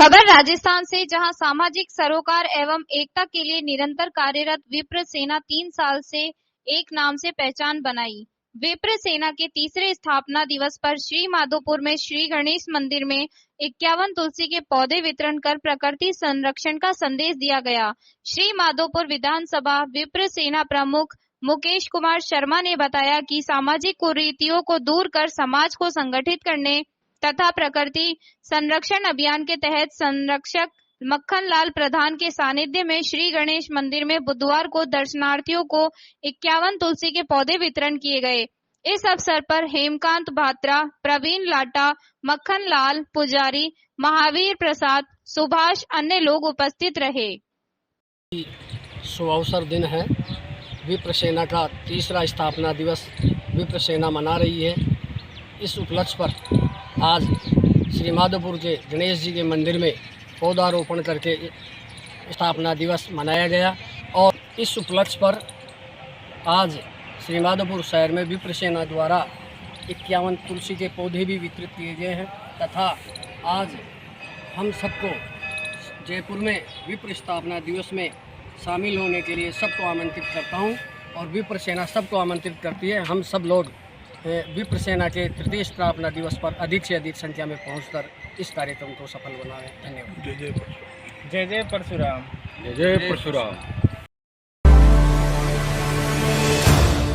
खबर राजस्थान से, जहां सामाजिक सरोकार एवं एकता के लिए निरंतर कार्यरत विप्र सेना 3 साल से एक नाम से पहचान बनाई। विप्र सेना के तीसरे स्थापना दिवस पर श्री माधोपुर में श्री गणेश मंदिर में 51 तुलसी के पौधे वितरण कर प्रकृति संरक्षण का संदेश दिया गया। श्री माधोपुर विधानसभा विप्र सेना प्रमुख मुकेश कुमार शर्मा ने बताया कि सामाजिक कुरीतियों को दूर कर समाज को संगठित करने तथा प्रकृति संरक्षण अभियान के तहत संरक्षक मक्खन लाल प्रधान के सानिध्य में श्री गणेश मंदिर में बुधवार को दर्शनार्थियों को 51 तुलसी के पौधे वितरण किए गए। इस अवसर पर हेमकांत भात्रा, प्रवीण लाटा, मक्खन लाल पुजारी, महावीर प्रसाद, सुभाष अन्य लोग उपस्थित रहे। शुभ अवसर दिन है। विप्र सेना का तीसरा स्थापना दिवस विप्र सेना मना रही है। इस उपलक्ष्य पर आज श्री माधोपुर के गणेश जी के मंदिर में पौधारोपण करके स्थापना दिवस मनाया गया और इस उपलक्ष्य पर आज श्री माधोपुर शहर में विप्र सेना द्वारा 51 तुलसी के पौधे भी वितरित किए गए हैं तथा आज हम सबको जयपुर में विप्र स्थापना दिवस में शामिल होने के लिए सबको आमंत्रित करता हूं और विप्र सेना सबको आमंत्रित करती है। हम सब लोग विप्र सेना के तृतीय स्थापना दिवस पर अधिक से अधिक संख्या में पहुंचकर इस कार्यक्रम को सफल बनाएं। धन्यवाद। जय जय परशुराम। जय जय परशुराम।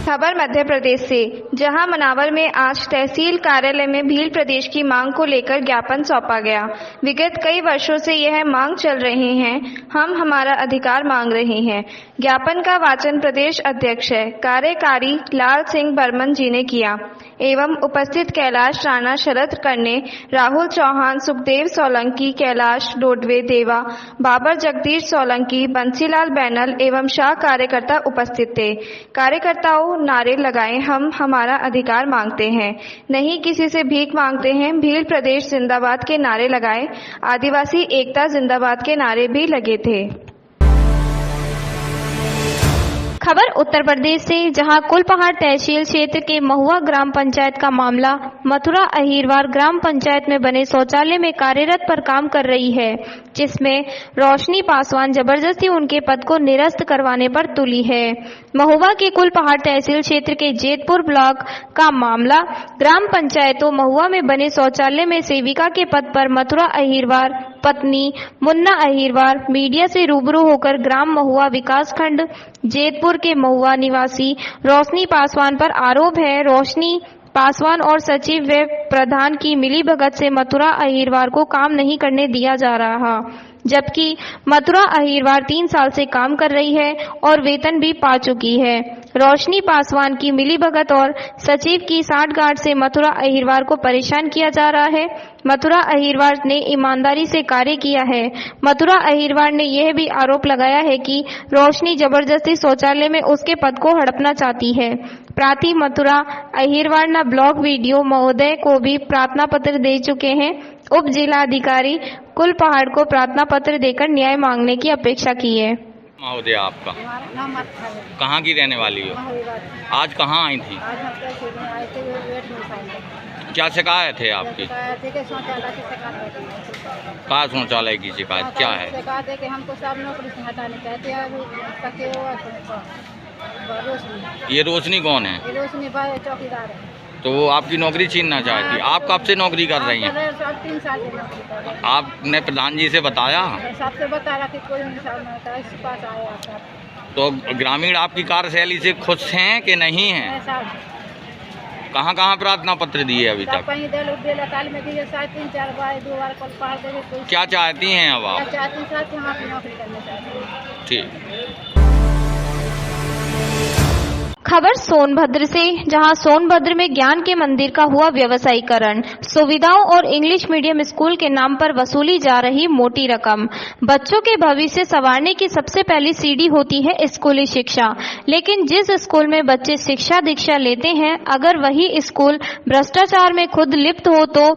खबर मध्य प्रदेश से, जहां मनावर में आज तहसील कार्यालय में भील प्रदेश की मांग को लेकर ज्ञापन सौंपा गया। विगत कई वर्षों से यह मांग चल रही है, हम हमारा अधिकार मांग रहे हैं। ज्ञापन का वाचन प्रदेश अध्यक्ष कार्यकारी लाल सिंह बर्मन जी ने किया एवं उपस्थित कैलाश राणा, शरद कर्णे, राहुल चौहान, सुखदेव सोलंकी, कैलाश डोडवे देवा, बाबर जगदीश सोलंकी, बंसीलाल बैनल एवं शाह कार्यकर्ता उपस्थित थे। कार्यकर्ताओं नारे लगाए, हम हमारा अधिकार मांगते हैं, नहीं किसी से भीख मांगते हैं। भील प्रदेश जिंदाबाद के नारे लगाए, आदिवासी एकता जिंदाबाद के नारे भी लगे थे। खबर उत्तर प्रदेश से, जहां कुलपहाड़ तहसील क्षेत्र के महुआ ग्राम पंचायत का मामला मथुरा अहीरवार ग्राम पंचायत में बने शौचालय में कार्यरत पर काम कर रही है, जिसमें रोशनी पासवान जबरदस्ती उनके पद को निरस्त करवाने पर तुली है। महुआ के कुलपहाड़ तहसील क्षेत्र के जेतपुर ब्लॉक का मामला ग्राम पंचायतों महुआ में बने शौचालय में सेविका के पद पर मथुरा अहीरवार पत्नी मुन्ना अहीरवार मीडिया से रूबरू होकर ग्राम महुआ विकास खंड जेतपुर के महुआ निवासी रोशनी पासवान पर आरोप है। रोशनी पासवान और सचिव व प्रधान की मिलीभगत से मथुरा अहीरवार को काम नहीं करने दिया जा रहा, जबकि मथुरा अहीरवार 3 साल से काम कर रही है और वेतन भी पा चुकी है। रोशनी पासवान की मिलीभगत और सचिव की सांठगांठ से मथुरा अहीरवार को परेशान किया जा रहा है। मथुरा अहीरवार ने ईमानदारी से कार्य किया है। मथुरा अहीरवार ने यह भी आरोप लगाया है कि रोशनी जबरदस्ती शौचालय में उसके पद को हड़पना चाहती है। प्राथी मथुरा अहीरवार ने ब्लॉग वीडियो महोदय को भी प्रार्थना पत्र दे चुके हैं। उप जिला अधिकारी कुलपहाड़ को प्रार्थना पत्र देकर न्याय मांगने की अपेक्षा की है। महोदय, आपका कहाँ की रहने वाली हो? आज कहाँ आई थी? क्या शिकायत है आपकी? कहाँ शौचालय की शिकायत क्या है? शिकायत है कि हमको सब नौकरी से हटाने चाहते हैं। ये रोशनी कौन है? ये रोशनी भाई चौकीदार है। तो वो आपकी नौकरी छीनना चाहती है। आप कब से नौकरी कर रही हैं? 3 साल से नौकरी कर रही हैं। आपने प्रधान जी से बताया? सबसे बताया कि कोई इंसान नहीं होता, इस पास आया सब। तो ग्रामीण आपकी कार्यशैली से खुश हैं कि नहीं हैं? कहाँ कहाँ प्रार्थना पत्र दिए अभी तक? कहीं दिल में दिए, 3-4 बार 2 बार कल पहाड़ दे। क्या चाहती हैं अब आप? चाहती साथ हम अपनी नौकरी करना चाहते हैं। ठीक। खबर सोनभद्र से, जहां सोनभद्र में ज्ञान के मंदिर का हुआ व्यवसायीकरण। सुविधाओं और इंग्लिश मीडियम स्कूल के नाम पर वसूली जा रही मोटी रकम। बच्चों के भविष्य संवारने की सबसे पहली सीढ़ी होती है स्कूली शिक्षा, लेकिन जिस स्कूल में बच्चे शिक्षा दीक्षा लेते हैं, अगर वही स्कूल भ्रष्टाचार में खुद लिप्त हो तो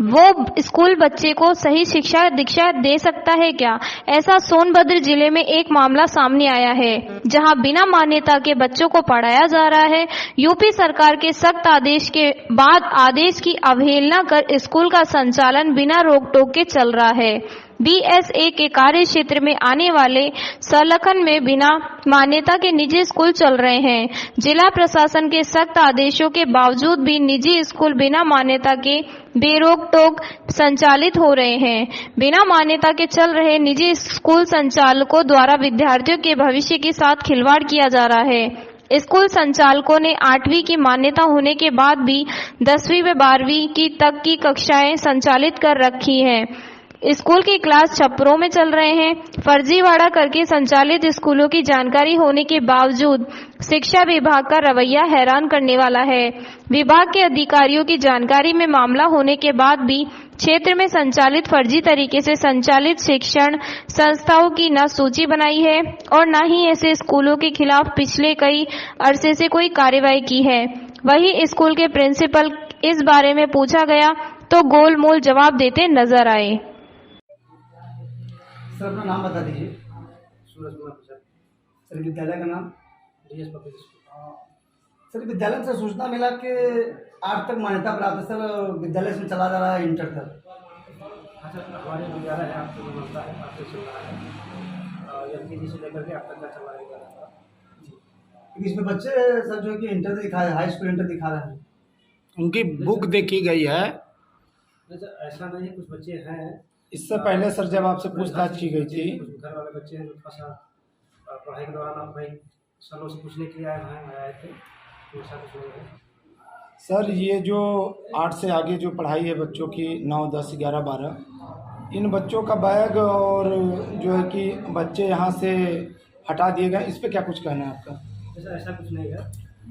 वो स्कूल बच्चे को सही शिक्षा दीक्षा दे सकता है क्या? ऐसा सोनभद्र जिले में एक मामला सामने आया है, जहां बिना मान्यता के बच्चों को पढ़ाया जा रहा है। यूपी सरकार के सख्त आदेश के बाद आदेश की अवहेलना कर स्कूल का संचालन बिना रोक टोक के चल रहा है। BSA के कार्य क्षेत्र में आने वाले संलग्न में बिना मान्यता के निजी स्कूल चल रहे हैं। जिला प्रशासन के सख्त आदेशों के बावजूद भी निजी स्कूल बिना मान्यता के बेरोक टोक संचालित हो रहे हैं। बिना मान्यता के चल रहे निजी स्कूल संचालकों द्वारा विद्यार्थियों के भविष्य के साथ खिलवाड़ किया जा रहा है। स्कूल संचालकों ने 8वीं की मान्यता होने के बाद भी 10वीं व 12वीं की तक की कक्षाएं संचालित कर रखी हैं। स्कूल की क्लास छप्परों में चल रहे हैं। फर्जीवाड़ा करके संचालित स्कूलों की जानकारी होने के बावजूद शिक्षा विभाग का रवैया हैरान करने वाला है। विभाग के अधिकारियों की जानकारी में मामला होने के बाद भी क्षेत्र में संचालित फर्जी तरीके से संचालित शिक्षण संस्थाओं की न सूची बनाई है और न ही ऐसे स्कूलों के खिलाफ पिछले कई अरसे से कोई कार्रवाई की है। वहीं स्कूल के प्रिंसिपल इस बारे में पूछा गया तो गोलमोल जवाब देते नजर आए। सर अपना नाम बता दीजिए। सूरज कुमार प्रसाद, सर विद्यालय का नाम। DS public school. सर विद्यालय से सूचना मिला कि 8 तक मान्यता प्राप्त है सर, विद्यालय से चला जा रहा है इंटर तक। हाँ सर, हमारे विद्यालय है, आपको जो बनता है आपसे चल रहा है। LKG से लेकर के आप तक का चल रहा है। इसमें बच्चे सर जो है कि इंटर दिखा रहे हैं, हाई स्कूल इंटर दिखा रहे हैं। उनकी बुक देखी गई है। नहीं सर, ऐसा नहीं है, कुछ बच्चे हैं। इससे पहले सर जब आपसे पूछताछ की गई थी, कुछ घर वाले बच्चे हैं जो थोड़ा सा पढ़ाई के दौरान आप भाई सरों से पूछने के लिए आए थे, तो ऐसा कुछ नहीं है। सर ये जो 8 से आगे जो पढ़ाई है बच्चों की 9, 10, 11, 12, इन बच्चों का बैग और जो है कि बच्चे यहाँ से हटा दिए गए, इस पर क्या कुछ कहना है आपका? ऐसा कुछ नहीं है।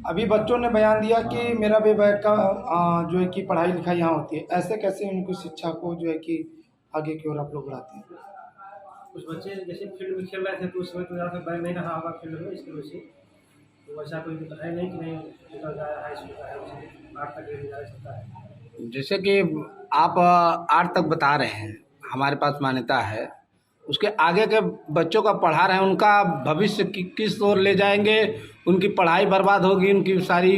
अभी बच्चों ने बयान दिया कि मेरा भी बैग का जो है कि पढ़ाई लिखाई यहाँ होती है। ऐसे कैसे उनकी शिक्षा को जो है कि आगे की ओर आप लोग बढ़ाते हैं? कुछ बच्चे जैसे फील्ड में खेल रहे थे तो उस समय तो ज़्यादा बैग नहीं रहा होगा फील्ड में, इसकी वजह से तो वैसा कोई दिक्कत है नहीं कि नहीं निकल जाए। हाई स्कूल का है, उसे 8 तक ले जा सकता है। जैसे कि आप 8 तक बता रहे हैं हमारे पास मान्यता है, उसके आगे के बच्चों का पढ़ा रहे हैं, उनका भविष्य किस ओर ले जाएंगे? उनकी पढ़ाई बर्बाद होगी, उनकी सारी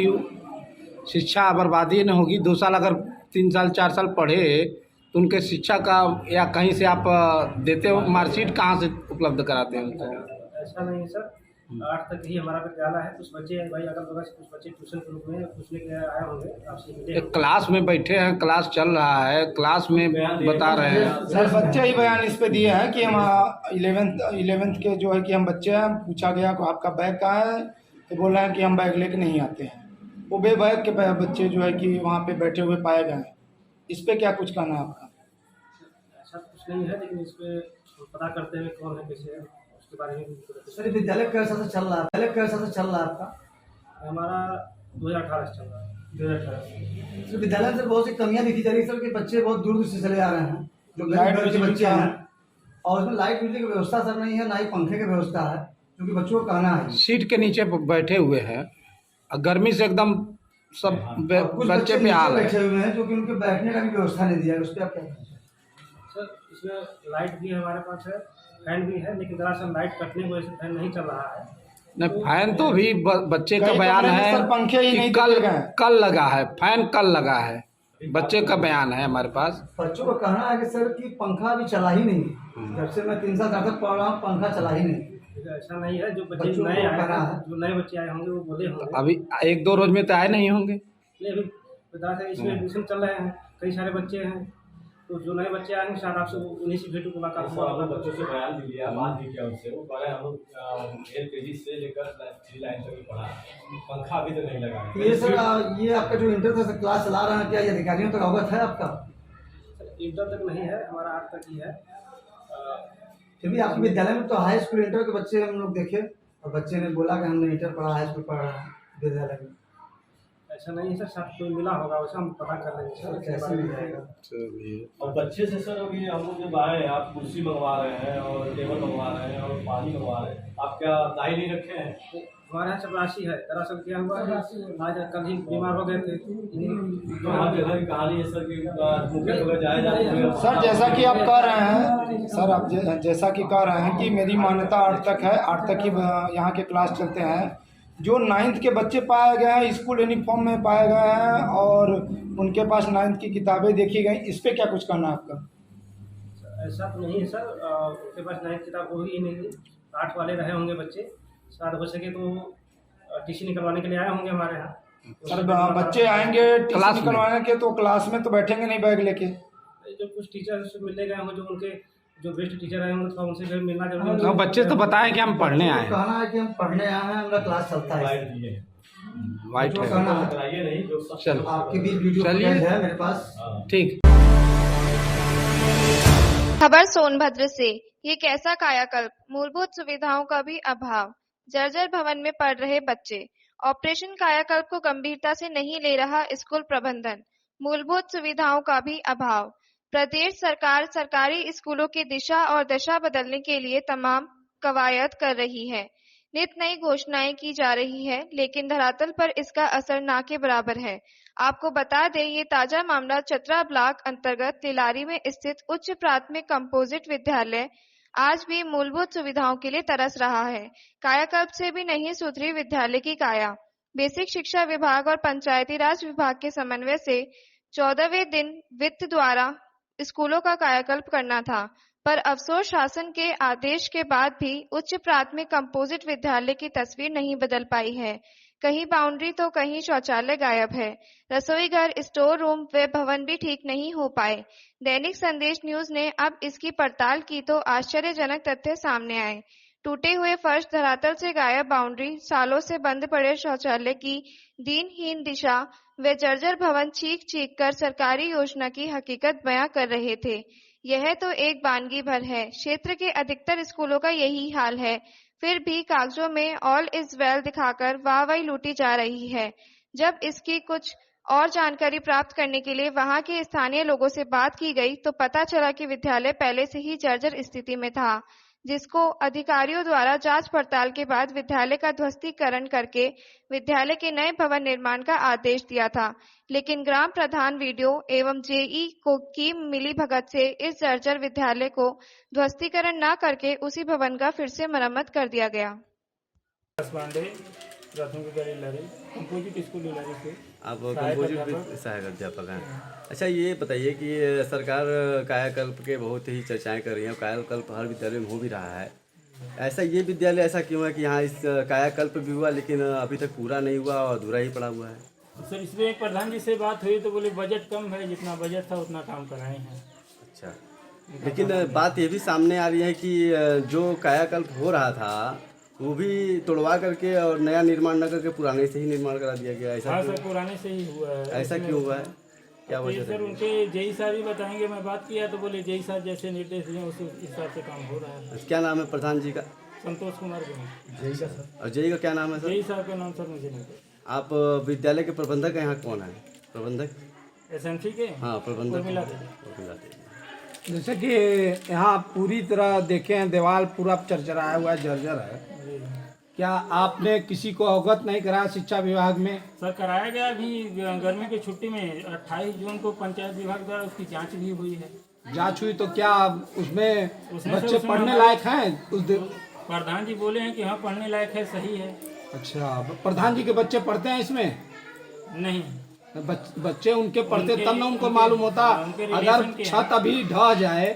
शिक्षा बर्बादी न होगी। 2 साल अगर 3 साल 4 साल पढ़े तो उनके शिक्षा का या कहीं से आप देते हो, मार्कशीट कहाँ से उपलब्ध कराते हैं उनको? ऐसा नहीं है सर, 8 तक ही हमारा विद्यालय है। कुछ बच्चे भाई अगल बगल से कुछ बच्चे ट्यूशन के रूप में पूछने के लिए आए होंगे आपसे। एक क्लास में बैठे हैं, क्लास चल रहा है, क्लास में बता रहे हैं सर। बच्चे ही बयान इस पे दिए हैं कि हम 11th के जो है कि हम बच्चे हैं, पूछा गया कि आपका बैग कहाँ है, तो बोल रहे हैं कि हम बैग लेके नहीं आते हैं। वो बैग के बच्चे जो है कि वहाँ पे बैठे हुए पाए गए हैं। इस पे क्या कुछ कहना है आपका? ऐसा कुछ नहीं है, लेकिन इस पे पता करते हुए कौन है कैसे है उसके बारे में। सर विद्यालय कैसा से चल रहा है? विद्यालय कैसा से चल रहा है आपका? हमारा 2018 से चल रहा है। 2018 सर विद्यालय से बहुत सी कमियां दिखी जा रही है सर कि बच्चे बहुत दूर से चले आ रहे हैं, जो गरीब के बच्चे हैं, और उसमें लाइट बिजली की व्यवस्था सर नहीं है, ना ही पंखे की व्यवस्था है, क्योंकि बच्चों को कहना है सीट के नीचे बैठे हुए हैं, गर्मी से एकदम सब बच्चे पे हाल है। बैठे हुए हैं जो कि उनके बैठने का भी व्यवस्था नहीं दिया है। उस पर आप क्या कहें? सर इसमें लाइट भी हमारे पास है, फैन भी है, लेकिन दरअसल लाइट कटने की वजह से फैन नहीं चल रहा है। नहीं, फैन तो भी बच्चे का बयान है सर पंखे ही नहीं कल लगा है, फैन कल लगा है, बच्चे का बयान है हमारे पास। बच्चों का कहना है कि सर कि पंखा अभी चला ही नहीं, जब से मैं 3 साल तक पढ़ रहा हूँ पंखा चला ही नहीं। ऐसा नहीं है, जो बच्चे नए आए हैं, जो नए बच्चे आए होंगे वो बोले होंगे। अभी 1-2 रोज में तो आए नहीं होंगे। नहीं, अभी दरअसल इसमें एडमिशन चल रहे हैं, कई सारे बच्चे हैं, तो जो नए बच्चे आएंगे शायद आपसे उन्हीं से भेंटू मुलाकात हुआ। बच्चों से बयान भी लिया, बात भी किया उनसे। वो कह रहे हम लोग LKG से लेकर 3 लाइन तक पढ़ा, पंखा अभी तक नहीं लगा। ये सर ये आपका जो इंटर तक क्लास चला रहे हैं, क्या ये अधिकारियों तक अवगत है आपका? इंटर तक नहीं है, हमारा 8 तक ही है। फिर भी आपके विद्यालय में तो हाई स्कूल इंटर के बच्चे हम लोग देखे, और बच्चे ने बोला कि हमने इंटर पढ़ा, हाई स्कूल पढ़ा विद्यालय में। ऐसा नहीं है सर, साथ कोई मिला होगा, वैसा हम पता कर लेंगे सर। कैसे मिल जाएगा? और बच्चे से सर अभी हम लोग जब आए, आप कुर्सी मंगवा रहे हैं और टेबल मंगवा रहे हैं और पानी मंगवा रहे हैं, आप क्या दाई नहीं रखे हैं? हमारे यहाँ चपरासी है। दरअसल क्या हुआ है, आज कल ही बीमार हो गए थे। तो आप जगह की कहानी है सर कि मुख्य जगह जाए जाए। सर जैसा कि आप कह रहे हैं सर, आप जैसा कि कह रहे हैं कि मेरी मान्यता 8 तक है, 8 तक ही यहाँ के क्लास चलते हैं। जो 9th के बच्चे पाए गए हैं स्कूल यूनिफॉर्म में पाए गए हैं और उनके पास 9th की किताबें देखी गई, इस पर क्या कुछ करना है आपका? ऐसा तो नहीं है सर, उनके पास 9th किताब हो ही नहीं, 8 वाले रहे होंगे बच्चे, शायद हो सके तो टीसी निकलवाने के लिए आए होंगे हमारे यहाँ। सर बच्चे आएंगे टीसी निकलवाने के तो क्लास में तो बैठेंगे नहीं बैग लेके। जो कुछ टीचर से मिलने गए होंगे, जो उनके जो बेस्ट टीचर आए होंगे, तो उनसे भी मिलना जरूरी है। बच्चे तो बताएं कि हम पढ़ने आए हैं। कहना है कि हम पढ़ने आए हैं, हमारा क्लास चलता है। वाइट है। कहना है चल आपके बीच वीडियो चलिए है मेरे पास। ठीक। खबर सोनभद्र से। ये कैसा कायाकल्प, मूलभूत सुविधाओं का भी अभाव, जर्जर भवन में पढ़ रहे बच्चे। ऑपरेशन कायाकल्प को गंभीरता से नहीं ले रहा स्कूल प्रबंधन, मूलभूत सुविधाओं का भी अभाव। प्रदेश सरकार सरकारी स्कूलों की दिशा और दशा बदलने के लिए तमाम कवायद कर रही है, नित नई घोषणाएं की जा रही है, लेकिन धरातल पर इसका असर ना के बराबर है। आपको बता दें, ये ताजा मामला चतरा ब्लॉक अंतर्गत तिलारी में स्थित उच्च प्राथमिक कंपोजिट विद्यालय आज भी मूलभूत सुविधाओं के लिए तरस रहा है। कायाकल्प से भी नहीं सुधरी विद्यालय की काया। बेसिक शिक्षा विभाग और पंचायती राज विभाग के समन्वय से 14वें दिन वित्त द्वारा स्कूलों का कायाकल्प करना था, पर अफसोस शासन के आदेश के बाद भी उच्च प्राथमिक कंपोजिट विद्यालय की तस्वीर नहीं बदल पाई है। कहीं बाउंड्री तो कहीं शौचालय गायब है। रसोई घर, स्टोर रूम व भवन भी ठीक नहीं हो पाए। दैनिक संदेश न्यूज ने अब इसकी पड़ताल की तो आश्चर्यजनक तथ्य सामने आए। टूटे हुए फर्श, धरातल से गायब बाउंड्री, सालों से बंद पड़े शौचालय की दीनहीन दिशा व जर्जर भवन चीख चीख कर सरकारी योजना की हकीकत बयां कर रहे थे। यह तो एक वानगी भर है। क्षेत्र के अधिकतर स्कूलों का यही हाल है। फिर भी कागजों में ऑल इज वेल दिखाकर वाहवाही लूटी जा रही है। जब इसकी कुछ और जानकारी प्राप्त करने के लिए वहां के स्थानीय लोगों से बात की गई तो पता चला कि विद्यालय पहले से ही जर्जर स्थिति में था, जिसको अधिकारियों द्वारा जांच पड़ताल के बाद विद्यालय का ध्वस्तीकरण करके विद्यालय के नए भवन निर्माण का आदेश दिया था। लेकिन ग्राम प्रधान वीडियो एवं जेई को की मिलीभगत से इस जर्जर विद्यालय को ध्वस्तीकरण न करके उसी भवन का फिर से मरम्मत कर दिया गया। प्राथमिक विद्यालय इलारी, कंपोजिट स्कूल इलारी से आप कंपोजिट सहायक अध्यापक हैं। अच्छा, ये बताइए कि सरकार कायाकल्प के बहुत ही चर्चाएं कर रही हैं, कायाकल्प हर विद्यालय में हो भी रहा है। ऐसा ये विद्यालय ऐसा क्यों है कि यहाँ इस कायाकल्प भी हुआ लेकिन अभी तक पूरा नहीं हुआ और अधूरा ही पड़ा हुआ है? सर, इसमें प्रधान जी से बात हुई तो बोले बजट कम है, जितना बजट था उतना काम कराए हैं। अच्छा, लेकिन बात ये भी सामने आ रही है कि जो कायाकल्प हो रहा था वो भी तोड़वा करके और नया निर्माण न करके पुराने से ही निर्माण करा दिया गया। ऐसा सर, पुराने से ही हुआ है। ऐसा क्यों हुआ है, क्या वजह? सर, उनके जेई साहब ही बताएंगे। मैं बात किया तो बोले जेई साहब जैसे निर्देश दिए उस हिसाब से काम हो रहा है। क्या नाम है प्रधान जी का? संतोष कुमार जेई का सर। और जेई का क्या नाम है सर? जेई साहब का नाम सर मुझे नहीं पता। आप विद्यालय के प्रबंधक यहाँ कौन है? प्रबंधक एसएमसी के? हाँ, प्रबंधक। जैसे कि यहाँ पूरी तरह देखे हैं, दीवार पूरा चरचराया हुआ है, जर्जर है। क्या आपने किसी को अवगत नहीं कराया शिक्षा विभाग में? सर, कराया गया। अभी गर्मी की छुट्टी में 28 जून को पंचायत विभाग द्वारा उसकी जांच भी हुई है। जांच हुई तो क्या उसमें बच्चे पढ़ने लायक हैं? प्रधान जी बोले हैं कि हाँ, पढ़ने लायक है, सही है। अच्छा, प्रधान जी के बच्चे पढ़ते हैं इसमें? नहीं, बच्चे उनके पढ़ते तब ना उनको मालूम होता। अगर छत अभी ढह जाए,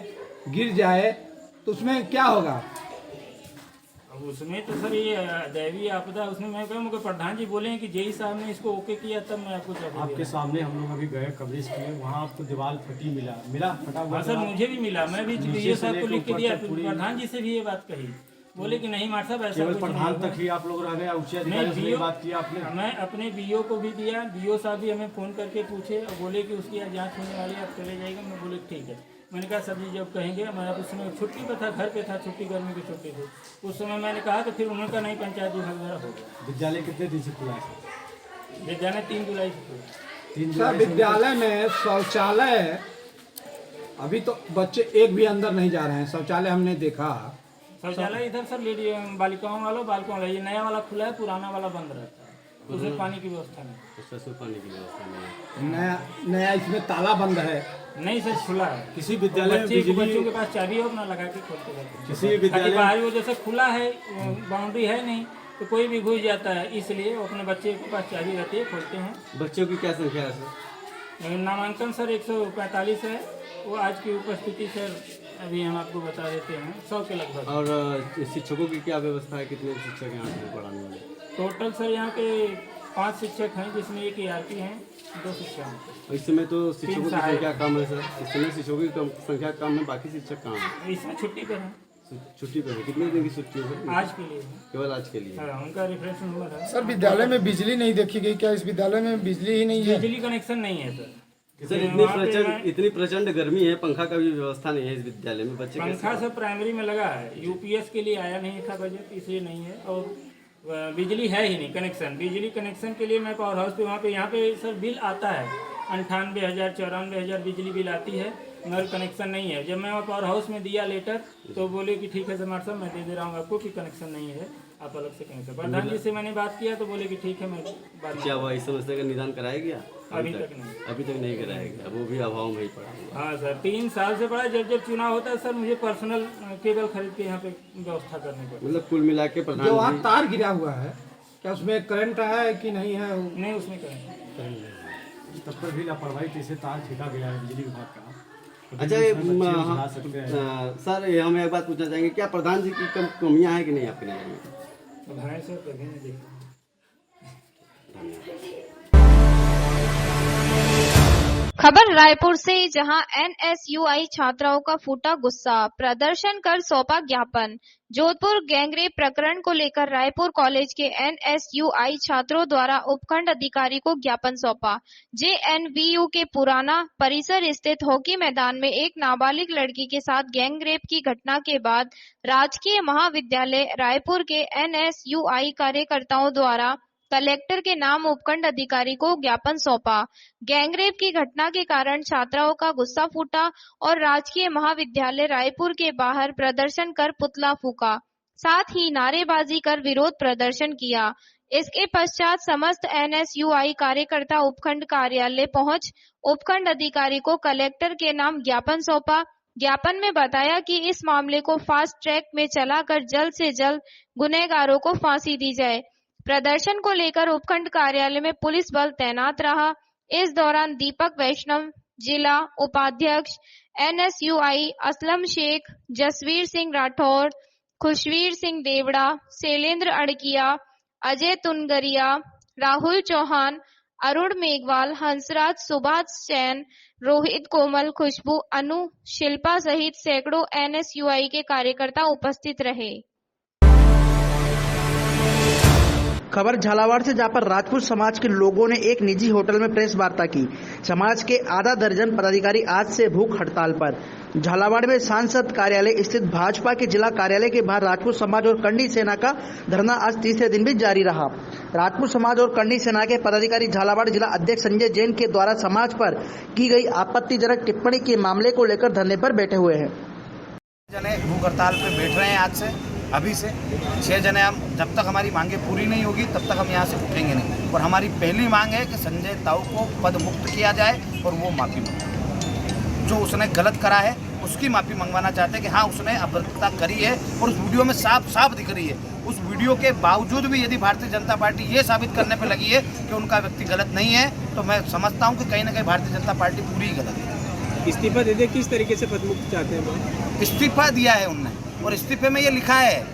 गिर जाए तो उसमें क्या होगा? उसमें तो सर ये दैवीय आपदा, उसमें मैं कहूँ मुझे प्रधान जी बोले हैं कि जेई साहब ने इसको ओके किया तब मैं आपको आपके सामने हम लोग अभी गए, कवरेज किए, वहाँ आपको दीवार फटी मिला फटा हुआ। सर, मुझे भी मिला। मैं भी जेई साहब को लिख के दिया। प्रधान जी से भी ये बात कही, बोले कि नहीं मार साहब, ऐसा प्रधान तक ही आप लोग रह गए, उच्च अधिकारी से बात किया आपने? मैं अपने बीओ को भी दिया। बीओ साहब भी हमें फ़ोन करके पूछे और बोले कि उसकी जाँच होने वाली है, आप चले जाएगा। मैं बोले ठीक है। मैंने कहा सर जी जब कहेंगे। मैं उस समय छुट्टी पर था, घर पे था, छुट्टी गर्मी की छुट्टी थी। उस समय मैंने कहा तो फिर उन्होंने कहा नहीं, पंचायत विभाग द्वारा होगा। विद्यालय कितने दिन से खुला है? विद्यालय 3 जुलाई से खुला। 3 जुलाई। विद्यालय में शौचालय अभी तो बच्चे एक भी अंदर नहीं जा रहे हैं। शौचालय हमने देखा, शौचालय इधर सर बालिकाओं वाला ये नया वाला खुला है, पुराना वाला बंद रहता है। उसमें पानी की व्यवस्था नहीं। उसमें पानी की व्यवस्था नहीं। नया इसमें ताला बंद है। नहीं सर, खुला है। किसी विद्यालय में बच्चों के पास चाबी हो ना लगा के खोलते रहते। किसी विद्यालय बाहरी वजह से खुला है, बाउंड्री है नहीं तो कोई भी घुस जाता है, इसलिए वो अपने बच्चे के पास चाबी रहती है, खोलते हैं। बच्चों की क्या संख्या है सर? नामांकन सर 145 है। वो आज की उपस्थिति सर अभी हम आपको बता देते हैं 100 के लगभग। और शिक्षकों की क्या व्यवस्था है, कितने शिक्षक यहाँ पे पढ़ाने वाले? टोटल सर यहाँ पे 5 शिक्षक हैं, जिसमें एक ARP हैं, 2 शिक्षक हैं। इस समय तो शिक्षकों की संख्या कम है सर, इस समय शिक्षकों की संख्या कम है, बाकी शिक्षक कहाँ हैं? इसमें छुट्टी पर हैं। छुट्टी पर है, कितने दिन की छुट्टी है? आज के लिए, केवल आज के लिए। हाँ, उनका रेफरेंस नंबर है। सर विद्यालय में बिजली नहीं देखी गई क्या? इस विद्यालय में बिजली ही नहीं है? बिजली कनेक्शन नहीं है सर। सर इतनी प्रचंड गर्मी है, पंखा का भी व्यवस्था नहीं है इस विद्यालय में। बच्चे पंखा सब प्राइमरी में लगा है, UPS के लिए आया नहीं था बजट, इसलिए नहीं है। और बिजली है ही नहीं कनेक्शन। बिजली कनेक्शन के लिए मैं पावर हाउस पे, वहाँ पे यहाँ पे सर बिल आता है 98,000 94,000 बिजली बिल आती है, मगर कनेक्शन नहीं है। जब मैं वहाँ पावर हाउस में दिया लेटर तो बोले कि ठीक है समार्ट साहब, मैं दे दे रहा हूँ आपको कि कनेक्शन नहीं है, आप अलग से कनेक्शन। प्रधान जी से मैंने बात किया तो बोले कि ठीक है, मैं बात। क्या हुआ, इस समस्या का निदान कराया गया? अभी तक नहीं। अभी तक नहीं कराया गया, वो भी अभाव में ही पड़ा। हाँ सर, 3 साल से पड़ा। जब जब चुनाव होता है सर, मुझे पर्सनल केबल खरीद के यहाँ पे व्यवस्था करनी पड़ती। मतलब कुल मिला के प्रधान जो वहाँ तार गिरा हुआ है, क्या उसमें करंट है कि नहीं है? नहीं, उसमें करंट। तब पर भी लापरवाही कैसे तार खींचा गया है बिजली विभाग का। अच्छा सर, हम एक बात पूछना चाहेंगे, क्या प्रधान जी की कमियां हैं कि नहीं आपके नजर में? भाई सर कभी नहीं देखा। खबर रायपुर से, जहां NSUI छात्राओं का फूटा गुस्सा, प्रदर्शन कर सौंपा ज्ञापन। जोधपुर गैंगरेप प्रकरण को लेकर रायपुर कॉलेज के NSUI छात्रों द्वारा उपखंड अधिकारी को ज्ञापन सौंपा। JNVU के पुराना परिसर स्थित हॉकी मैदान में एक नाबालिग लड़की के साथ गैंगरेप की घटना के बाद राजकीय महाविद्यालय रायपुर के NSUI कार्यकर्ताओं द्वारा कलेक्टर के नाम उपखंड अधिकारी को ज्ञापन सौंपा। गैंगरेप की घटना के कारण छात्राओं का गुस्सा फूटा और राजकीय महाविद्यालय रायपुर के बाहर प्रदर्शन कर पुतला फूका, साथ ही नारेबाजी कर विरोध प्रदर्शन किया। इसके पश्चात समस्त NSUI कार्यकर्ता उपखंड कार्यालय पहुंच उपखंड अधिकारी को कलेक्टर के नाम ज्ञापन सौंपा। ज्ञापन में बताया कि इस मामले को फास्ट ट्रैक में चलाकर जल्द से जल्द गुनहगारों को फांसी दी जाए। प्रदर्शन को लेकर उपखंड कार्यालय में पुलिस बल तैनात रहा। इस दौरान दीपक वैष्णव, जिला उपाध्यक्ष NSUI, असलम शेख, जसवीर सिंह राठौर, खुशवीर सिंह देवड़ा, शैलेंद्र अड़किया, अजय तुनगरिया, राहुल चौहान, अरुण मेघवाल, हंसराज, सुभाष जैन, रोहित कोमल, खुशबू, अनु, शिल्पा सहित सैकड़ों NSUI के कार्यकर्ता उपस्थित रहे। खबर झालावाड़ से, जहां पर राजपूत समाज के लोगों ने एक निजी होटल में प्रेस वार्ता की। समाज के आधा दर्जन पदाधिकारी आज से भूख हड़ताल पर। झालावाड़ में सांसद कार्यालय स्थित भाजपा के जिला कार्यालय के बाहर राजपूत समाज और कंडी सेना का धरना आज तीसरे दिन भी जारी रहा। राजपूत समाज और कंडी सेना के पदाधिकारी झालावाड़ जिला अध्यक्ष संजय जैन के द्वारा समाज पर की गई आपत्तिजनक टिप्पणी के मामले को लेकर धरने पर बैठे हुए हैं। जने भूख हड़ताल पे बैठ रहे हैं आज से, अभी से 6 जने। हम जब तक हमारी मांगे पूरी नहीं होगी तब तक हम यहाँ से उठेंगे नहीं। और हमारी पहली मांग है कि संजय ताऊ को पद मुक्त किया जाए और वो माफ़ी मांगे। जो उसने गलत करा है उसकी माफ़ी मंगवाना चाहते हैं कि हाँ उसने अपराधता करी है और उस वीडियो में साफ साफ दिख रही है। उस वीडियो के बावजूद भी यदि भारतीय जनता पार्टी ये साबित करने पर लगी है कि उनका व्यक्ति गलत नहीं है, तो मैं समझता हूँ कि कहीं ना कहीं भारतीय जनता पार्टी पूरी ही गलत है। इस्तीफा दे दे, किस तरीके से पद मुक्त चाहते हैं? इस्तीफा दिया है उनने और इस्तीफे में ये लिखा है,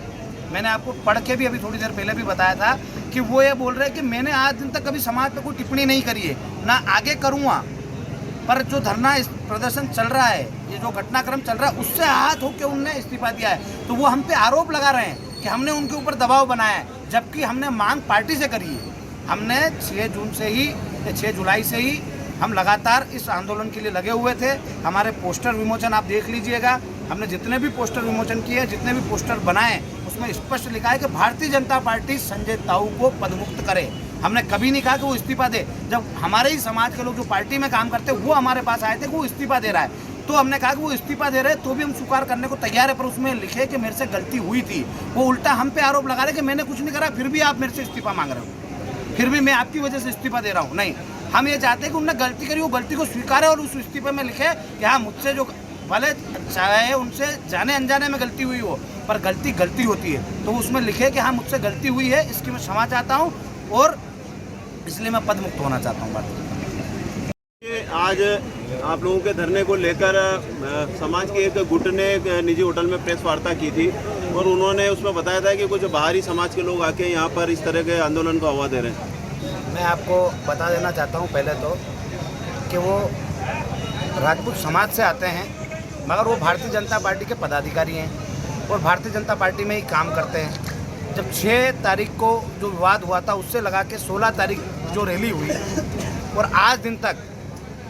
मैंने आपको पढ़ के भी अभी थोड़ी देर पहले भी बताया था कि वो ये बोल रहे हैं कि मैंने आज दिन तक कभी समाज पे कोई टिप्पणी नहीं करी है, ना आगे करूँगा, पर जो धरना प्रदर्शन चल रहा है, ये जो घटनाक्रम चल रहा है, उससे आहत होकर उनने इस्तीफा दिया है। तो वो हम पे आरोप लगा रहे हैं कि हमने उनके ऊपर दबाव बनाया है, जबकि हमने मांग पार्टी से करी है। हमने 6 जुलाई से ही हम लगातार इस आंदोलन के लिए लगे हुए थे। हमारे पोस्टर विमोचन आप देख लीजिएगा, हमने जितने भी पोस्टर विमोचन किए, जितने भी पोस्टर बनाए, उसमें स्पष्ट लिखा है कि भारतीय जनता पार्टी संजय ताऊ को पदमुक्त करे। हमने कभी नहीं कहा कि वो इस्तीफा दे। जब हमारे ही समाज के लोग जो पार्टी में काम करते हैं वो हमारे पास आए थे कि वो इस्तीफा दे रहा है, तो हमने कहा कि वो इस्तीफा दे रहे हैं तो भी हम स्वीकार करने को तैयार है, पर उसमें लिखे कि मेरे से गलती हुई थी। वो उल्टा हम पे आरोप लगा रहे कि मैंने कुछ नहीं करा, फिर भी आप मेरे से इस्तीफा मांग रहे हो, फिर भी मैं आपकी वजह से इस्तीफा दे रहा हूँ। नहीं, हम ये चाहते हैं कि उन्होंने गलती करी, वो गलती को स्वीकारे और उस इस्तीफे में लिखे कि हाँ मुझसे जो भले चाहे उनसे जाने अनजाने में गलती हुई हो, पर गलती गलती होती है, तो उसमें लिखे कि हाँ मुझसे गलती हुई है, इसकी मैं क्षमा चाहता हूँ और इसलिए मैं पद मुक्त होना चाहता हूँ। आज आप लोगों के धरने को लेकर समाज के एक गुट ने एक निजी होटल में प्रेस वार्ता की थी और उन्होंने उसमें बताया था कि कुछ बाहरी समाज के लोग आके यहाँ पर इस तरह के आंदोलन को हवा दे रहे हैं। मैं आपको बता देना चाहता हूँ पहले तो कि वो राजपूत समाज से आते हैं, मगर वो भारतीय जनता पार्टी के पदाधिकारी हैं और भारतीय जनता पार्टी में ही काम करते हैं। जब 6 तारीख को जो विवाद हुआ था उससे लगा के 16 तारीख जो रैली हुई और आज दिन तक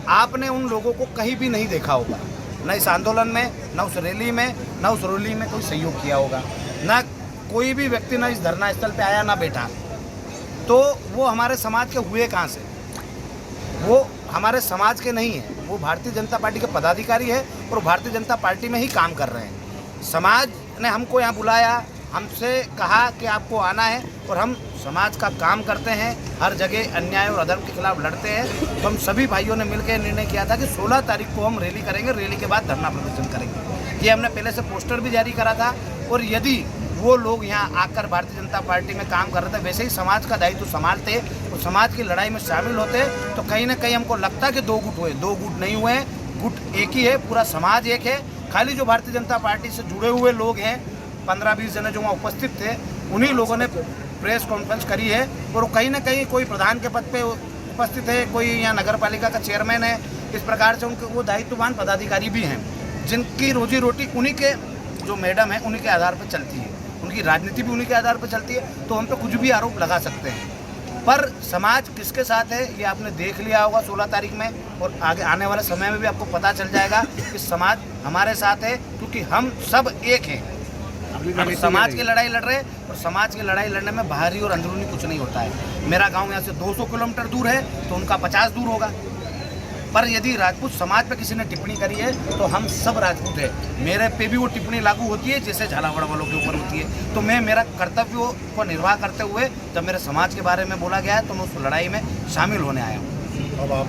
आपने उन लोगों को कहीं भी नहीं देखा होगा, न इस आंदोलन में, न उस रैली में, न उस रैली में कोई सहयोग किया होगा, न कोई भी व्यक्ति न इस धरना स्थल पे आया, ना बैठा। तो वो हमारे समाज के हुए कहाँ से? वो हमारे समाज के नहीं है, वो भारतीय जनता पार्टी के पदाधिकारी है और भारतीय जनता पार्टी में ही काम कर रहे हैं। समाज ने हमको यहाँ बुलाया, हमसे कहा कि आपको आना है और हम समाज का काम करते हैं, हर जगह अन्याय और अधर्म के खिलाफ लड़ते हैं। तो हम सभी भाइयों ने मिलकर निर्णय किया था कि 16 तारीख को हम रैली करेंगे, रैली के बाद धरना प्रदर्शन करेंगे। ये हमने पहले से पोस्टर भी जारी करा था और यदि वो लोग यहाँ आकर भारतीय जनता पार्टी में काम कर रहे थे, वैसे ही समाज का दायित्व संभालते और समाज की लड़ाई में शामिल होते, तो कहीं ना कहीं हमको लगता कि 2 गुट हुए। 2 गुट नहीं हुए, गुट एक ही है, पूरा समाज एक है। खाली जो भारतीय जनता पार्टी से जुड़े हुए लोग हैं 15-20 जने जो वहाँ उपस्थित थे, उन्हीं लोगों ने प्रेस कॉन्फ्रेंस करी है और कहीं ना कहीं कोई प्रधान के पद पे उपस्थित है, कोई यहाँ नगर पालिका का चेयरमैन है। इस प्रकार से उनके वो दायित्ववान पदाधिकारी भी हैं जिनकी रोजी रोटी उन्हीं के जो मैडम है उन्हीं के आधार पर चलती है, उनकी राजनीति भी उन्हीं के आधार पर चलती है। तो हम पे कुछ भी आरोप लगा सकते हैं, पर समाज किसके साथ है ये आपने देख लिया होगा 16 तारीख में और आगे आने वाले समय में भी आपको पता चल जाएगा कि समाज हमारे साथ है, क्योंकि हम सब एक हैं। हम समाज की लड़ाई लड़ रहे हैं और समाज की लड़ाई लड़ने में बाहरी और अंदरूनी कुछ नहीं होता है। मेरा गांव यहाँ से 200 किलोमीटर दूर है तो उनका 50 दूर होगा, पर यदि राजपूत समाज पे किसी ने टिप्पणी करी है तो हम सब राजपूत हैं, मेरे पे भी वो टिप्पणी लागू होती है जैसे झालावाड़ वालों के ऊपर होती है। तो मैं मेरा कर्तव्य को निर्वाह करते हुए जब मेरे समाज के बारे में बोला गया है तो मैं उस लड़ाई में शामिल होने आया हूँ। अब आप